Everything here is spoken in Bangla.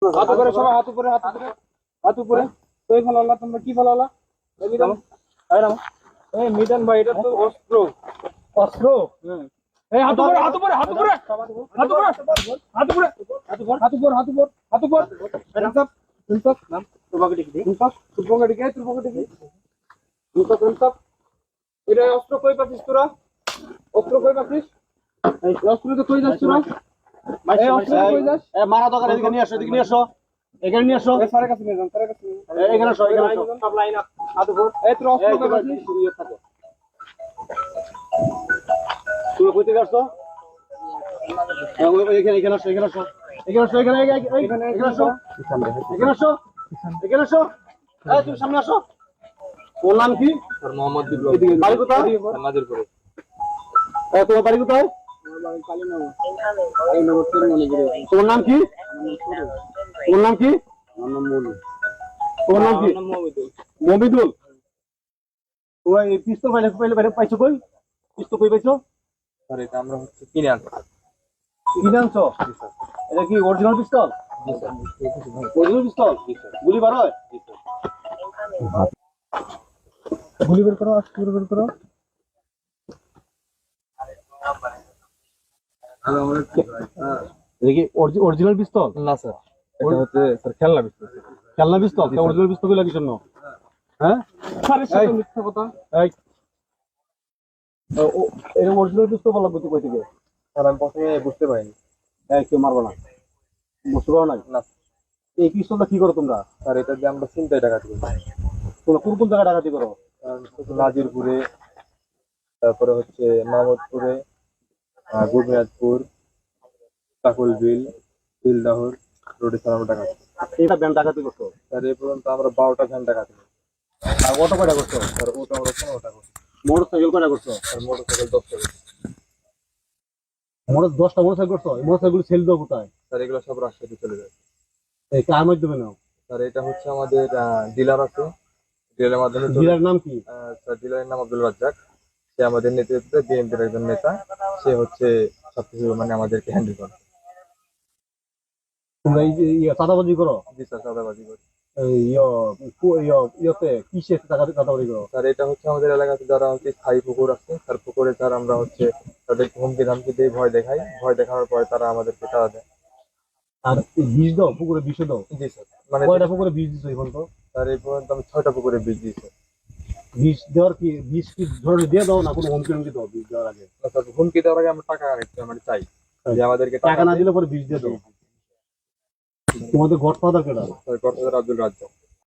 হাত উপরে সবাই, হাত উপরে, হাত উপরে, হাত উপরে। তুই ফলালা, তোমরা কি ফলালা? এই মিজান, এই মিজান ভাই, এটা তো অস্ত্র। অস্ত্র? এই হাত উপরে, হাত উপরে, হাত উপরে, হাত উপরে, হাত উপরে, হাত উপরে, হাত উপরে, হাত উপরে, হাত উপরে। ইনসাফ, ইনসাফ, নাম তোমাকে ডেকে, ইনসাফ, তোমাকে ডেকে, তোমাকে ডেকে, ইনসাফ, ইনসাফ। এটা অস্ত্র কই পাচ্ছিস তোরা? অস্ত্র কই পাচ্ছিস? এই অস্ত্র তো কই যাস তোরা? এই অস্ত্র কই যাস? মারা দোকান এদিকে নিয়ে আসো, এদিকে নিয়ে আসো, এখানে নিয়ে আসো, এই স্যারের কাছে নিয়ে যান, স্যারের কাছে নিয়ে যান। এখানে আসো, এখানে আসো। সব লাইন আপ, হাত উপর। এই তোরা অস্ত্র কই পাচ্ছিস? তুমি কই থেকে আসছো? এখানে এখানে আসো, এখানে আসো, এখানে আসো, এখানে এখানে আসো, এখানে আসো, এখানে আসো। এই তুমি সামনে আসো। ওর নাম কি? স্যার মোহাম্মদ বাড়ি কোথায়? নাজিরপুরে। তোমার বাড়ি কোথায়? তোমার নাম কি? তোমার নাম কি? তোমার নাম কি? মমিদুল। তোমার এই পিস্তল পাইলে পাইছো কই? পিস্তল কই পাইছো? স্যার এটা আমরা হচ্ছে কিনে আনছি। কিনে আনছো? এটা কি অরিজিনাল পিস্তল? জি স্যার। অরিজিনাল পিস্তল? গুলি বার হয়? গুলি বের করো, গুলি বের করো। এটা কি অরিজিনাল পিস্তল? না স্যার, এটা হচ্ছে স্যার খেলনা পিস্তল। খেলনা পিস্তল? অরিজিনাল পিস্তল গুলো কিসের জন্য? হ্যাঁ? স্যারের সাথে মিথ্যা কথা। এই এটা অরিজিনাল পিস্তল বলা কই থেকে? স্যার আমি প্রথমে বুঝতে পারিনি। এই কেউ মারবো না, বুঝতে পারো নাই? না এই পিস্তলটা কি করো তোমরা? স্যার, এটা দিয়ে আমরা চিন্তায় ডাকাতি করি। তোমরা কোন কোন জায়গায় ডাকাতি করো? নাজিরপুরে, তারপরে হচ্ছে মাহমুদপুরে, গোবিনাথপুর, কাকুলবিল, বিলদাহর রোডে স্যার আমরা ডাকাতি। এটা ব্যান্ড ডাকাতি করছো? স্যার এই পর্যন্ত আমরা 12টা ভ্যান ডাকাতি করি। আর অটো কয়টা করছো? স্যার ওটা আমরা 15টা করি। মোটর সাইকেল কয়টা করছো? স্যার মোটরসাইকেল 10টা করি। মোটর 10টা মোটর সাইকেল করছো? এই মোটর সাইকেল সেল দাও কোথায়? স্যার এগুলো সব রাজশাহীতে চলে যায়। এই কার মাধ্যমে নাও? স্যার এটা হচ্ছে আমাদের ডিলার আছে, ডিলারের মাধ্যমে ডিলার নাম কি? স্যার ডিলারের নাম আব্দুল রাজ্জাক। সে আমাদের নেতৃত্বে বিএনপির একজন নেতা। সে হচ্ছে সবকিছু মানে আমাদেরকে হ্যান্ডেল করে। তোমরা এই যে চাঁদাবাজি করো? জি স্যার, চাঁদাবাজি করি। এই ইয়েতে কিসে চাঁদাবাজি করো? স্যার এটা হচ্ছে আমাদের এলাকাতে যারা হচ্ছে স্থায়ী পুকুর আছে, স্যার পুকুরে স্যার আমরা হচ্ছে তাদেরকে হুমকি ধামকি দিয়ে ভয় দেখাই। ভয় দেখানোর পরে তারা আমাদেরকে চাঁদা দেয়। আর বীজ দাও, পুকুরে বিষ দাও? জি স্যার। মানে কয়টা পুকুরে বীজ দিছো এই পর্যন্ত? স্যার এই পর্যন্ত আমি 6টা পুকুরে বীজ দিয়েছি। বীজ দেওয়ার কি, বীজ কি ধরে দিয়ে দাও না কোনো হুমকি হুমকি দাও বীজ দেওয়ার আগে? স্যার হুমকি দেওয়ার আগে আমরা টাকা মানে চাই যে আমাদেরকে টাকা না দিলে পরে বীজ দিয়ে দাও। তোমাদের গডফাদার কেডা? Sir godfather Abdul Razzak.